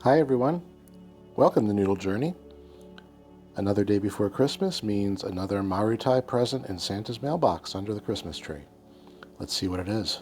Hi everyone, welcome to Noodle Journey. Another day before Christmas means another Marutai present in Santa's mailbox under the Christmas tree. Let's see what it is.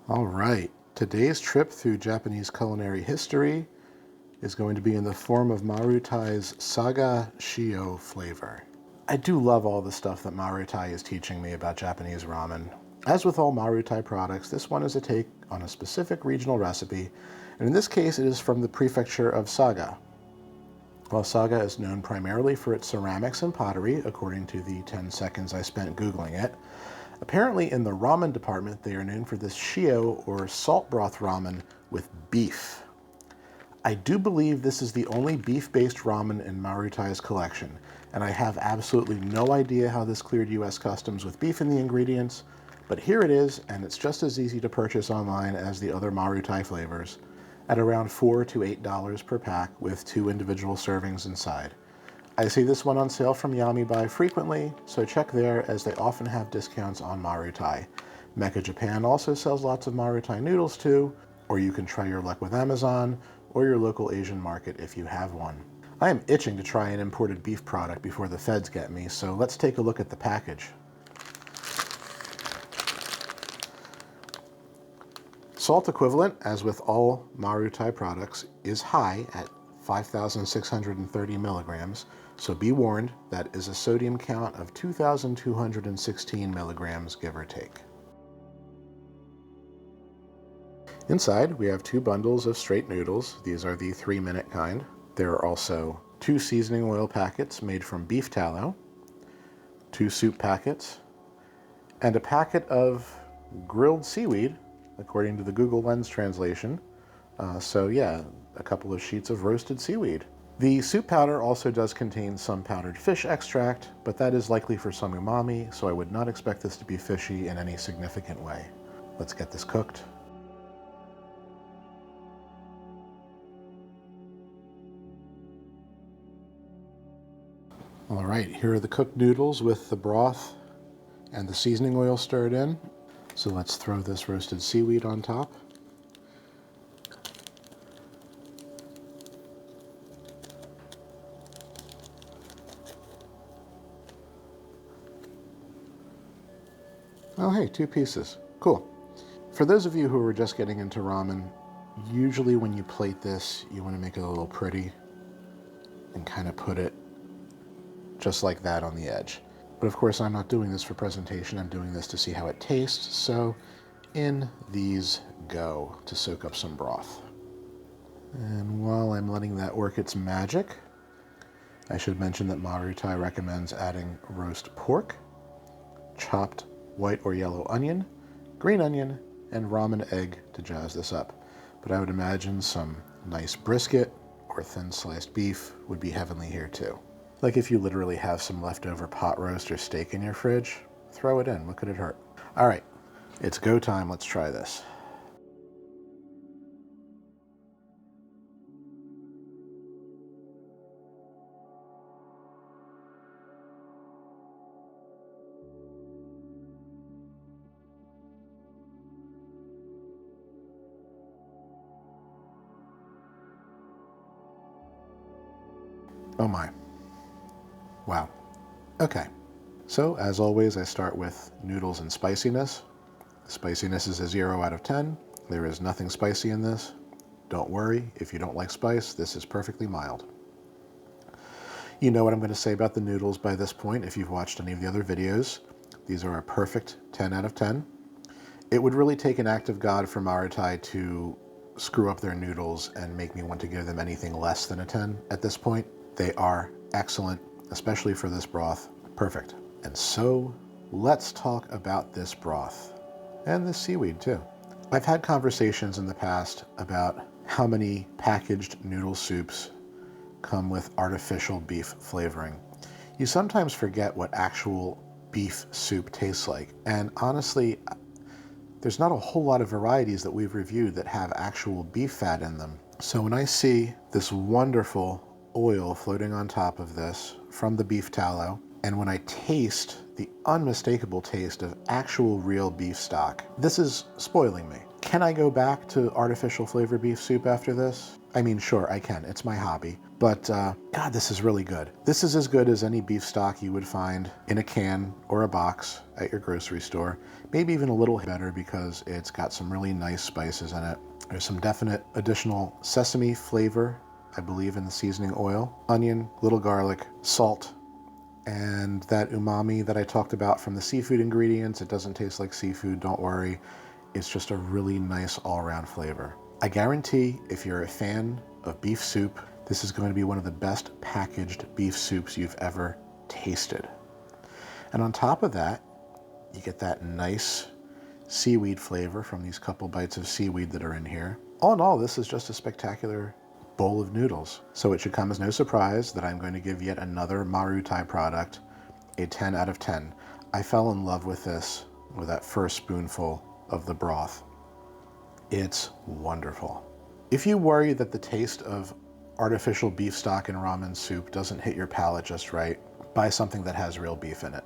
All right, today's trip through Japanese culinary history is going to be in the form of Marutai's Saga Shio flavor. I do love all the stuff that Marutai is teaching me about Japanese ramen. As with all Marutai products, this one is a take on a specific regional recipe, and in this case it is from the prefecture of Saga. While Saga is known primarily for its ceramics and pottery, according to the 10 seconds I spent Googling it, apparently in the ramen department they are known for this shio, or salt broth ramen, with beef. I do believe this is the only beef-based ramen in Marutai's collection, and I have absolutely no idea how this cleared US Customs with beef in the ingredients, but here it is, and it's just as easy to purchase online as the other Marutai flavors, at around $4 to $8 per pack with 2 individual servings inside. I see this one on sale from Yami Buy frequently, so check there as they often have discounts on Marutai. Mecca Japan also sells lots of Marutai noodles too, or you can try your luck with Amazon or your local Asian market if you have one. I am itching to try an imported beef product before the feds get me, so let's take a look at the package. Salt equivalent, as with all Marutai products, is high at 5,630 milligrams, so be warned, that is a sodium count of 2,216 milligrams, give or take. Inside, we have 2 bundles of straight noodles. These are the 3-minute kind. There are also 2 seasoning oil packets made from beef tallow, 2 soup packets, and a packet of grilled seaweed, according to the Google Lens translation. So yeah, a couple of sheets of roasted seaweed. The soup powder also does contain some powdered fish extract, but that is likely for some umami, so I would not expect this to be fishy in any significant way. Let's get this cooked. All right, here are the cooked noodles with the broth and the seasoning oil stirred in. So let's throw this roasted seaweed on top. Oh hey, 2 pieces. Cool. For those of you who are just getting into ramen, usually when you plate this, you want to make it a little pretty and kind of put it just like that on the edge. But of course I'm not doing this for presentation, I'm doing this to see how it tastes, so in these go to soak up some broth. And while I'm letting that work its magic, I should mention that Marutai recommends adding roast pork, chopped white or yellow onion, green onion, and ramen egg to jazz this up. But I would imagine some nice brisket or thin sliced beef would be heavenly here too. Like if you literally have some leftover pot roast or steak in your fridge, throw it in, what could it hurt? All right, it's go time, let's try this. Oh my. Wow. Okay. So, as always, I start with noodles and spiciness. Spiciness is a 0 out of 10. There is nothing spicy in this. Don't worry, if you don't like spice, this is perfectly mild. You know what I'm going to say about the noodles by this point if you've watched any of the other videos. These are a perfect 10 out of 10. It would really take an act of God for Marutai to screw up their noodles and make me want to give them anything less than a 10 at this point. They are excellent, especially for this broth. Perfect. And so let's talk about this broth. And this seaweed too. I've had conversations in the past about how many packaged noodle soups come with artificial beef flavoring. You sometimes forget what actual beef soup tastes like. And honestly, there's not a whole lot of varieties that we've reviewed that have actual beef fat in them. So when I see this wonderful oil floating on top of this from the beef tallow, and when I taste the unmistakable taste of actual real beef stock, this is spoiling me. Can I go back to artificial flavor beef soup after this? I mean, sure, I can. It's my hobby. But God, this is really good. This is as good as any beef stock you would find in a can or a box at your grocery store. Maybe even a little better because it's got some really nice spices in it. There's some definite additional sesame flavor, I believe, in the seasoning oil. Onion, little garlic, salt, and that umami that I talked about from the seafood ingredients. It doesn't taste like seafood, don't worry. It's just a really nice all-around flavor. I guarantee if you're a fan of beef soup, this is going to be one of the best packaged beef soups you've ever tasted. And on top of that, you get that nice seaweed flavor from these couple bites of seaweed that are in here. All in all, this is just a spectacular bowl of noodles. So it should come as no surprise that I'm going to give yet another Marutai product a 10 out of 10. I fell in love with this with that first spoonful of the broth. It's wonderful. If you worry that the taste of artificial beef stock in ramen soup doesn't hit your palate just right, buy something that has real beef in it,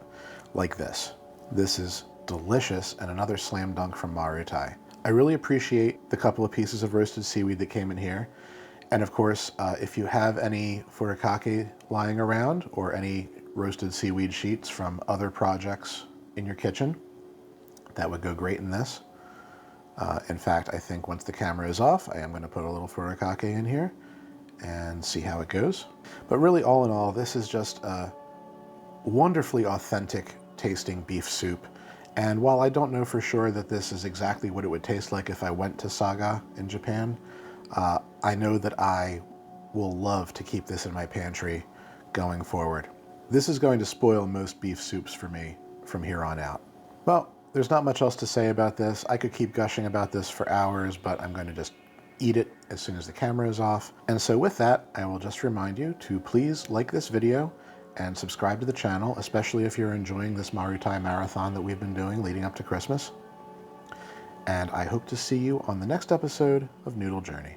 like this. This is delicious and another slam dunk from Marutai. I really appreciate the couple of pieces of roasted seaweed that came in here. And of course, if you have any furikake lying around or any roasted seaweed sheets from other projects in your kitchen, that would go great in this. In fact, I think once the camera is off, I am going to put a little furikake in here and see how it goes. But really, all in all, this is just a wonderfully authentic tasting beef soup. And while I don't know for sure that this is exactly what it would taste like if I went to Saga in Japan, I know that I will love to keep this in my pantry going forward. This is going to spoil most beef soups for me from here on out. Well, there's not much else to say about this. I could keep gushing about this for hours, but I'm going to just eat it as soon as the camera is off. And so with that, I will just remind you to please like this video and subscribe to the channel, especially if you're enjoying this Marutai Marathon that we've been doing leading up to Christmas. And I hope to see you on the next episode of Noodle Journey.